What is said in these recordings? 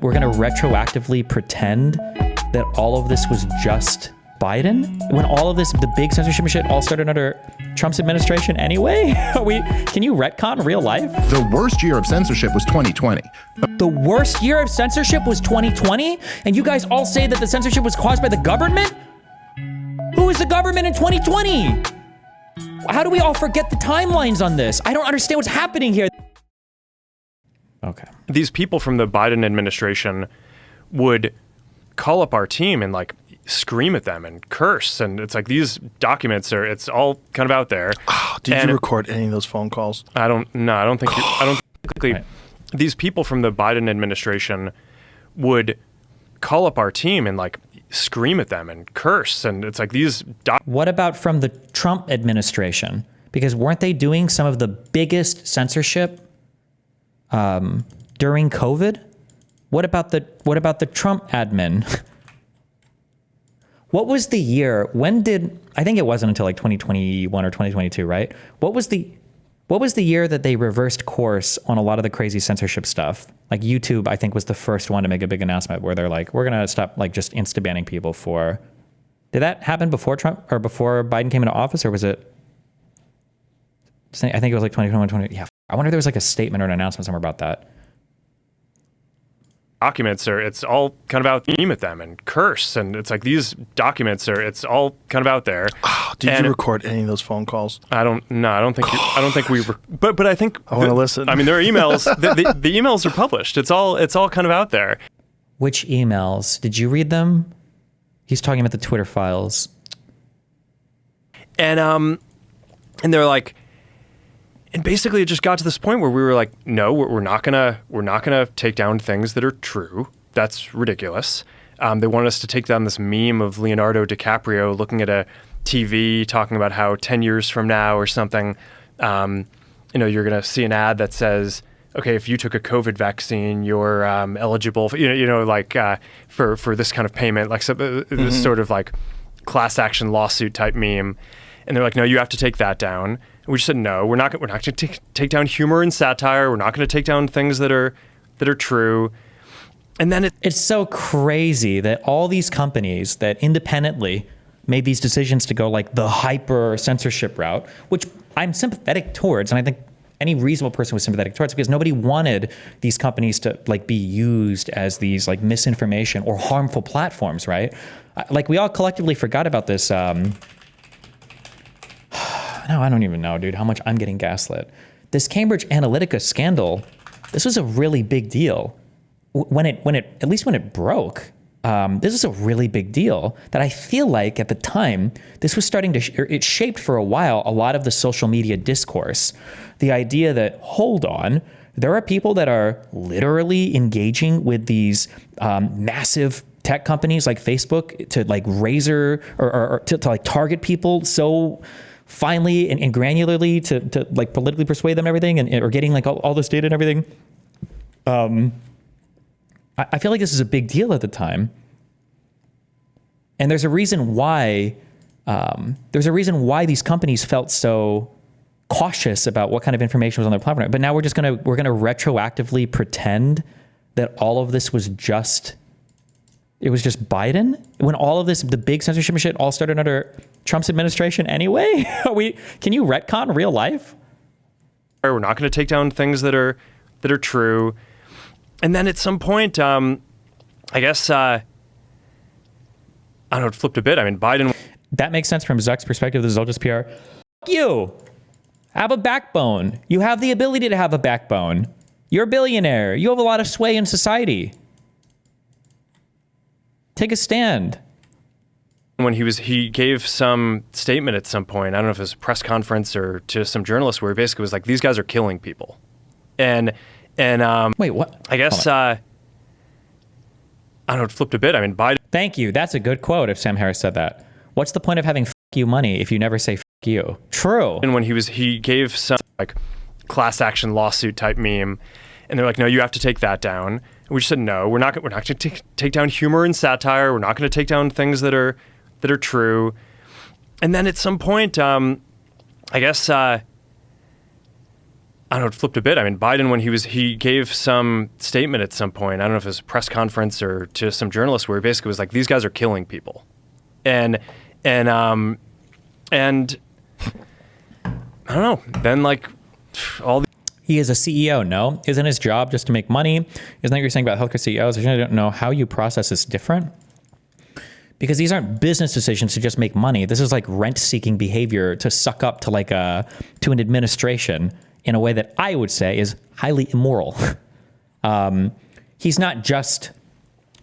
We're going to retroactively pretend that all of this was just Biden when all of this, the big censorship shit all started under Trump's administration anyway? Can you retcon real life? The worst year of censorship was 2020. The worst year of censorship was 2020? And you guys all say that the censorship was caused by the government? Who was the government in 2020? How do we all forget the timelines on this? I don't understand what's happening here. Okay. These people from the Biden administration would call up our team and like scream at them and curse. And it's like these documents are, it's all kind of out there. Oh, did you record any of those phone calls? I don't think these people from the Biden administration would call up our team and like scream at them and curse. And it's like these What about from the Trump administration? Because weren't they doing some of the biggest censorship during COVID? What about the Trump admin? What was the year? I think it wasn't until like 2021 or 2022, right? What was the year that they reversed course on a lot of the crazy censorship stuff? Like YouTube, I think, was the first one to make a big announcement where they're like, we're going to stop like just insta-banning people for... Did that happen before Trump or before Biden came into office, or was it... I think it was like 2021, yeah. I wonder if there was like a statement or an announcement somewhere about that. Documents are, it's all kind of out theme at them and curse. And it's like these documents are, it's all kind of out there. Oh, did you record any of those phone calls? I don't think we were, but I think I want to listen. I mean, there are emails, the emails are published. It's all kind of out there. Which emails? Did you read them? He's talking about the Twitter files. And they're like, and basically it just got to this point where we were like, no, we're not gonna take down things that are true. That's ridiculous. They wanted us to take down this meme of Leonardo DiCaprio looking at a TV talking about how 10 years from now or something, you're gonna see an ad that says, okay, if you took a COVID vaccine, you're eligible for, for this kind of payment, like this sort of like class action lawsuit type meme. And they're like, no, you have to take that down. And we just said, no, we're not going to take down humor and satire. We're not going to take down things that are true. And then it's so crazy that all these companies that independently made these decisions to go like the hyper censorship route, which I'm sympathetic towards, and I think any reasonable person was sympathetic towards, because nobody wanted these companies to like be used as these like misinformation or harmful platforms, right? Like we all collectively forgot about this. No, I don't even know, dude, how much I'm getting gaslit. This Cambridge Analytica scandal, this was a really big deal. When it broke, this is a really big deal that I feel like at the time, this was starting to, it shaped for a while a lot of the social media discourse. The idea that, hold on, there are people that are literally engaging with these massive tech companies like Facebook to like razor or to like target people so finally and granularly to like politically persuade them and everything, and or getting like all this data and everything. I feel like this is a big deal at the time. And there's a reason why these companies felt so cautious about what kind of information was on their platform. But now we're gonna retroactively pretend that all of this was just Biden when all of this, the big censorship shit all started under Trump's administration anyway? Can you retcon real life? We're not going to take down things that are true. And then at some point, I guess, I don't know, it flipped a bit. I mean, Biden. That makes sense from Zuck's perspective. This is all just PR. You have a backbone. You have the ability to have a backbone. You're a billionaire. You have a lot of sway in society. Take a stand. When he gave some statement at some point, I don't know if it was a press conference or to some journalists, where he basically was like, these guys are killing people. And wait, what? I guess, I don't know, it flipped a bit. I mean, Biden. Thank you. That's a good quote if Sam Harris said that. What's the point of having you money if you never say you? True. And when he gave some like class action lawsuit type meme, and they're like, no, you have to take that down. And we just said, no, we're not going to take down humor and satire. We're not going to take down things that are true. And then at some point, I guess, I don't know, I don't know, it flipped a bit. I mean, Biden, when he gave some statement at some point, I don't know if it was a press conference or to some journalists, where he basically was like, these guys are killing people. And I don't know, then like all the He is a CEO, no? Isn't his job just to make money? Isn't that what you're saying about healthcare CEOs? I don't know how you process this different. Because these aren't business decisions to just make money. This is like rent-seeking behavior to suck up to to an administration in a way that I would say is highly immoral. He's not just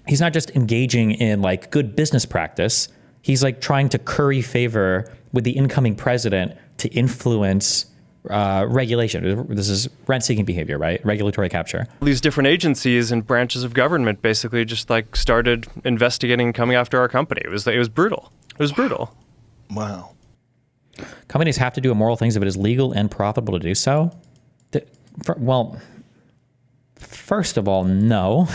engaging in like good business practice. He's like trying to curry favor with the incoming president to influence regulation. This is rent-seeking behavior, right? Regulatory capture. these different agencies and branches of government basically just like started investigating, coming after our company. It was brutal. It was brutal. Wow. Companies have to do immoral things if it is legal and profitable to do so. Well, first of all, no.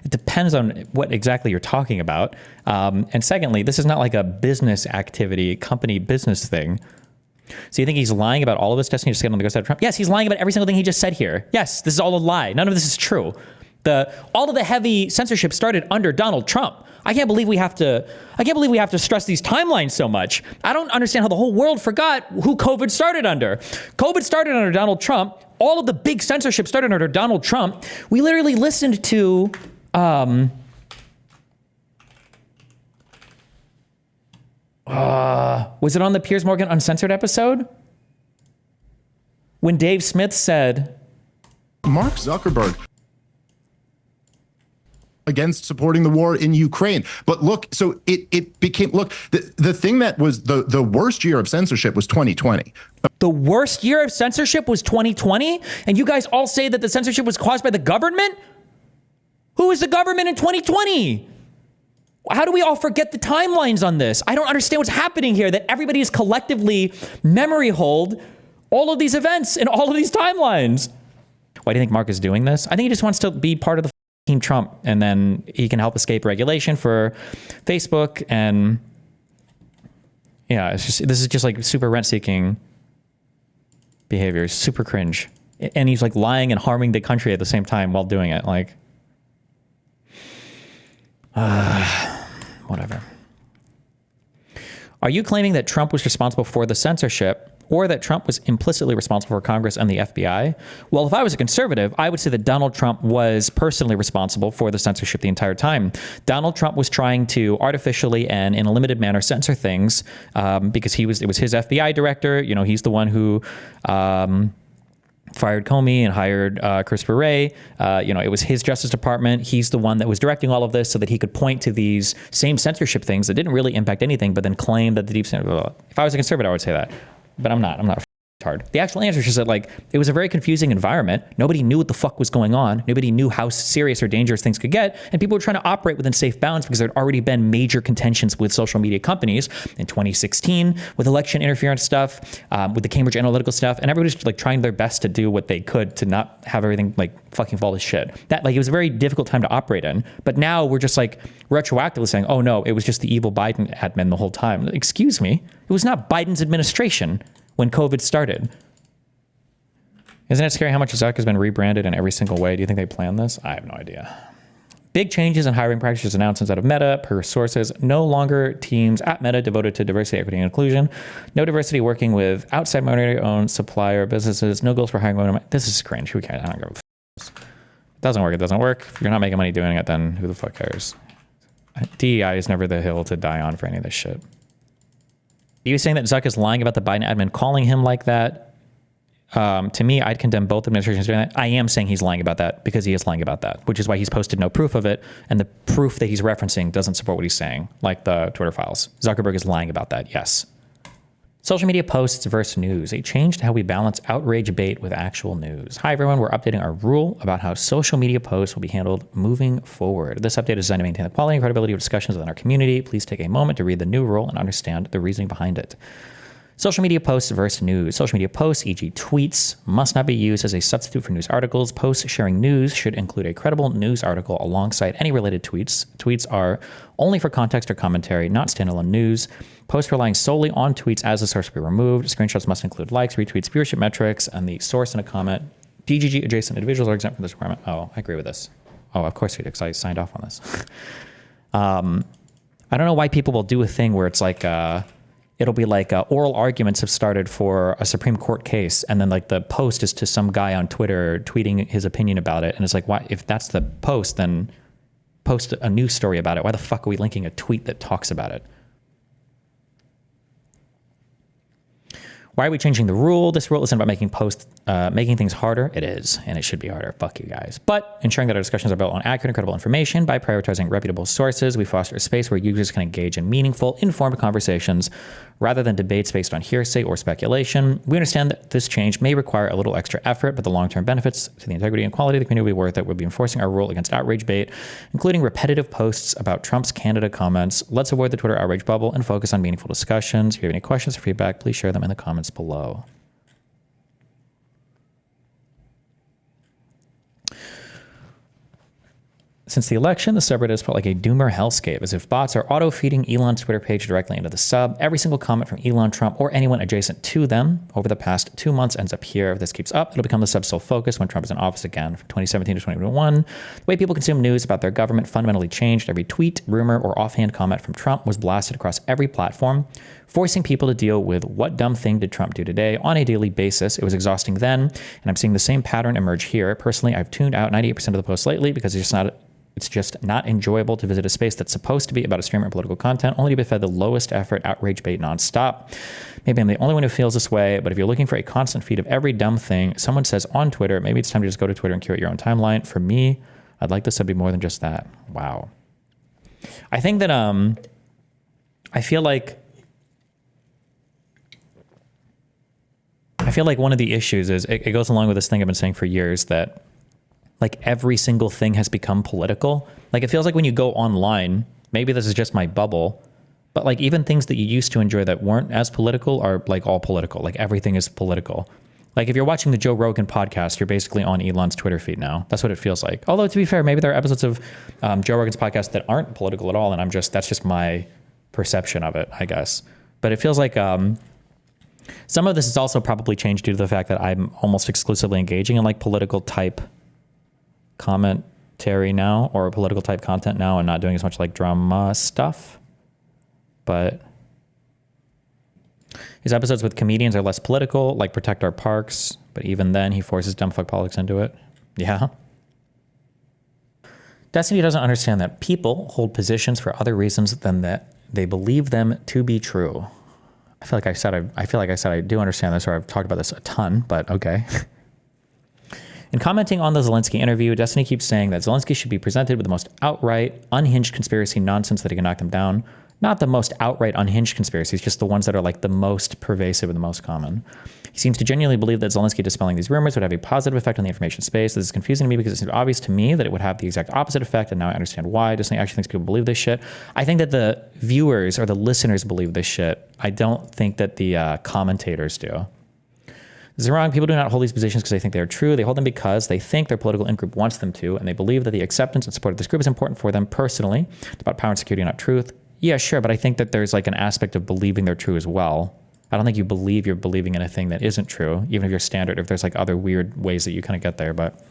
It depends on what exactly you're talking about. And secondly, this is not like a business activity, company business thing. So you think he's lying about all of this testing just to get on the good side of Trump? Yes, he's lying about every single thing he just said here. Yes, this is all a lie. None of this is true. All of the heavy censorship started under Donald Trump. I can't believe we have to stress these timelines so much. I don't understand how the whole world forgot who COVID started under. COVID started under Donald Trump. All of the big censorship started under Donald Trump. We literally listened to was it on the Piers Morgan Uncensored episode? When Dave Smith said, Mark Zuckerberg against supporting the war in Ukraine. But look, so it became, look, the thing that was the worst year of censorship was 2020. The worst year of censorship was 2020? And you guys all say that the censorship was caused by the government? Who is the government in 2020? How do we all forget the timelines on this? I don't understand what's happening here, that everybody is collectively memory hold all of these events and all of these timelines. Why do you think Mark is doing this? I think he just wants to be part of the Team Trump, and then he can help escape regulation for Facebook. And yeah, this is just like super rent-seeking behavior, super cringe. And he's like lying and harming the country at the same time while doing it. Like, whatever. Are you claiming that Trump was responsible for the censorship, or that Trump was implicitly responsible for Congress and the FBI? Well, if I was a conservative, I would say that Donald Trump was personally responsible for the censorship the entire time. Donald Trump was trying to artificially and in a limited manner censor things because it was his FBI director. You know, he's the one who fired Comey and hired Christopher Wray. It was his Justice Department. He's the one that was directing all of this so that he could point to these same censorship things that didn't really impact anything, but then claim that the deep state. If I was a conservative, I would say that. But I'm not a retard. The actual answer is just that, like, it was a very confusing environment. Nobody knew what the fuck was going on. Nobody knew how serious or dangerous things could get. And people were trying to operate within safe bounds because there had already been major contentions with social media companies in 2016 with election interference stuff, with the Cambridge Analytica stuff. And everybody's just like trying their best to do what they could to not have everything like fucking fall to shit. That, like, it was a very difficult time to operate in. But now we're just like retroactively saying, oh no, it was just the evil Biden admin the whole time. Excuse me. It was not Biden's administration when COVID started. Isn't it scary how much Zuck has been rebranded in every single way? Do you think they planned this? I have no idea. Big changes in hiring practices announcements out of Meta, per sources. No longer teams at Meta devoted to diversity, equity, and inclusion. No diversity working with outside minority-owned supplier businesses. No goals for hiring women. This is cringe. Who cares? I don't give a f***. It doesn't work. It doesn't work. If you're not making money doing it, then who the fuck cares? DEI is never the hill to die on for any of this shit. Are you saying that Zuck is lying about the Biden admin calling him like that? To me, I'd condemn both administrations doing that. I am saying he's lying about that because he is lying about that, which is why he's posted no proof of it. And the proof that he's referencing doesn't support what he's saying, like the Twitter files. Zuckerberg is lying about that, yes. Social media posts versus news. A change to how we balance outrage bait with actual news. Hi, everyone. We're updating our rule about how social media posts will be handled moving forward. This update is designed to maintain the quality and credibility of discussions within our community. Please take a moment to read the new rule and understand the reasoning behind it. Social media posts versus news. Social media posts, e.g. tweets, must not be used as a substitute for news articles. Posts sharing news should include a credible news article alongside any related tweets. Tweets are only for context or commentary, not standalone news. Posts relying solely on tweets as a source will be removed. Screenshots must include likes, retweets, viewership metrics, and the source in a comment DGG adjacent individuals are exempt from this requirement. Oh, I agree with this. Oh, of course we do, because I signed off on this. I don't know why people will do a thing where it's like, it'll be like oral arguments have started for a Supreme Court case, and then like the post is to some guy on Twitter tweeting his opinion about it. And it's like, why? If that's the post, then post a news story about it. Why the fuck are we linking a tweet that talks about it? Why are we changing the rule? This rule isn't about making things harder. It is, and it should be harder. Fuck you guys. But ensuring that our discussions are built on accurate and credible information by prioritizing reputable sources, we foster a space where users can engage in meaningful, informed conversations rather than debates based on hearsay or speculation. We understand that this change may require a little extra effort, but the long-term benefits to the integrity and quality of the community will be worth it. We'll be enforcing our rule against outrage bait, including repetitive posts about Trump's Canada comments. Let's avoid the Twitter outrage bubble and focus on meaningful discussions. If you have any questions or feedback, please share them in the comments below. Since the election, the subreddit has felt like a doomer hellscape, as if bots are auto-feeding Elon's Twitter page directly into the sub. Every single comment from Elon, Trump, or anyone adjacent to them over the past 2 months ends up here. If this keeps up, it'll become the sub's sole focus when Trump is in office again. From 2017 to 2021, the way people consume news about their government fundamentally changed. Every tweet, rumor, or offhand comment from Trump was blasted across every platform, forcing people to deal with what dumb thing did Trump do today on a daily basis. It was exhausting then, and I'm seeing the same pattern emerge here. Personally, I've tuned out 98% of the posts lately because it's just not enjoyable to visit a space that's supposed to be about a streamer and political content, only to be fed the lowest effort outrage bait nonstop. Maybe I'm the only one who feels this way, but if you're looking for a constant feed of every dumb thing someone says on Twitter, maybe it's time to just go to Twitter and curate your own timeline. For me, I'd like this to be more than just that. Wow. I think that I feel like one of the issues is it goes along with this thing I've been saying for years, that like every single thing has become political. Like it feels like when you go online, maybe this is just my bubble, but like even things that you used to enjoy that weren't as political are like all political. Like everything is political. Like if you're watching the Joe Rogan podcast, you're basically on Elon's Twitter feed now. That's what it feels like. Although to be fair, maybe there are episodes of Joe Rogan's podcast that aren't political at all, and that's just my perception of it, I guess. But it feels like some of this is also probably changed due to the fact that I'm almost exclusively engaging in like political type commentary now, or political type content now, and not doing as much like drama stuff. But his episodes with comedians are less political, like Protect Our Parks, but even then he forces dumb fuck politics into it. Yeah. Destiny doesn't understand that people hold positions for other reasons than that they believe them to be true. I feel like I said I do understand this, or I've talked about this a ton, but okay. In commenting on the Zelensky interview, Destiny keeps saying that Zelensky should be presented with the most outright, unhinged conspiracy nonsense that he can knock them down. Not the most outright unhinged conspiracies, just the ones that are like the most pervasive and the most common. He seems to genuinely believe that Zelensky dispelling these rumors would have a positive effect on the information space. This is confusing to me because it seems obvious to me that it would have the exact opposite effect, and now I understand why. Destiny actually thinks people believe this shit. I think that the viewers or the listeners believe this shit. I don't think that the commentators do. This is wrong. People do not hold these positions because they think they are true. They hold them because they think their political in-group wants them to, and they believe that the acceptance and support of this group is important for them personally. It's about power and security, not truth. Yeah, sure, but I think that there's like an aspect of believing they're true as well. I don't think you believe you're believing in a thing that isn't true, even if you're standard, if there's like other weird ways that you kind of get there. But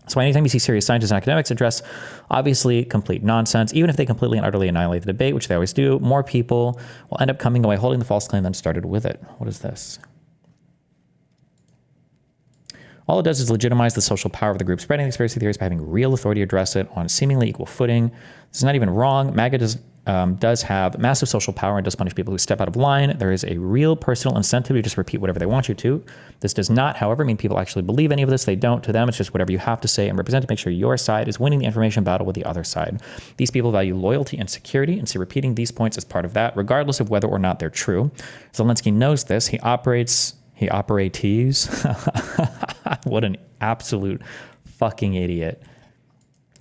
so anytime you see serious scientists and academics address obviously complete nonsense, even if they completely and utterly annihilate the debate, which they always do, more people will end up coming away holding the false claim that started with it. What is this? All it does is legitimize the social power of the group spreading conspiracy theories by having real authority address it on seemingly equal footing. This is not even wrong. MAGA does have massive social power and does punish people who step out of line. There is a real personal incentive to just repeat whatever they want you to. This does not, however, mean people actually believe any of this. They don't. To them, it's just whatever you have to say and represent to make sure your side is winning the information battle with the other side. These people value loyalty and security, and see repeating these points as part of that, regardless of whether or not they're true. Zelensky knows this. He operates. What an absolute fucking idiot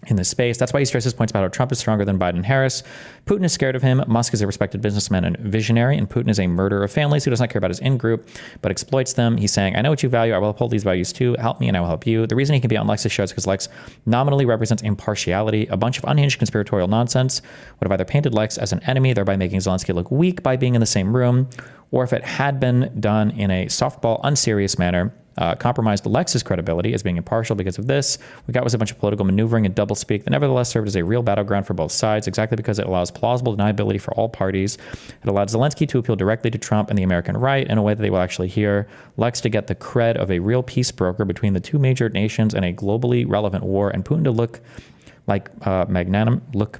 in this space. That's why he stresses points about how Trump is stronger than Biden and Harris. Putin is scared of him. Musk is a respected businessman and visionary, and Putin is a murderer of families who does not care about his in-group, but exploits them. He's saying, I know what you value. I will uphold these values too. Help me and I will help you. The reason he can be on Lex's show is because Lex nominally represents impartiality. A bunch of unhinged conspiratorial nonsense would have either painted Lex as an enemy, thereby making Zelensky look weak by being in the same room, or if it had been done in a softball, unserious manner, compromised Alexa's credibility as being impartial because of this. What we got was a bunch of political maneuvering and doublespeak that nevertheless served as a real battleground for both sides, exactly because it allows plausible deniability for all parties. It allowed Zelensky to appeal directly to Trump and the American right in a way that they will actually hear. Lex to get the cred of a real peace broker between the two major nations in a globally relevant war, and Putin to look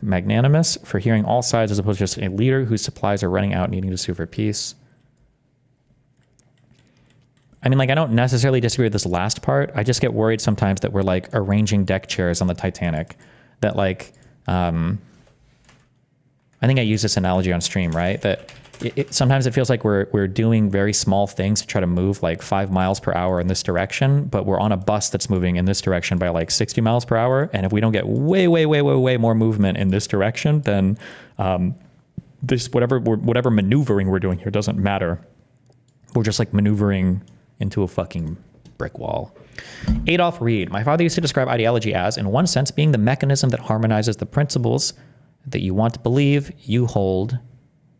magnanimous for hearing all sides as opposed to just a leader whose supplies are running out needing to sue for peace. I mean, like, I don't necessarily disagree with this last part. I just get worried sometimes that we're like arranging deck chairs on the Titanic. That like, I think I use this analogy on stream, right? That sometimes it feels like we're doing very small things to try to move like 5 miles per hour in this direction, but we're on a bus that's moving in this direction by like 60 miles per hour. And if we don't get way more movement in this direction, then this whatever maneuvering we're doing here doesn't matter. We're just like maneuvering into a fucking brick wall. Adolf Reed. My father used to describe ideology as, in one sense, being the mechanism that harmonizes the principles that you want to believe you hold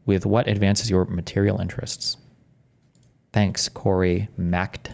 with what advances your material interests. Thanks, Corey MacD.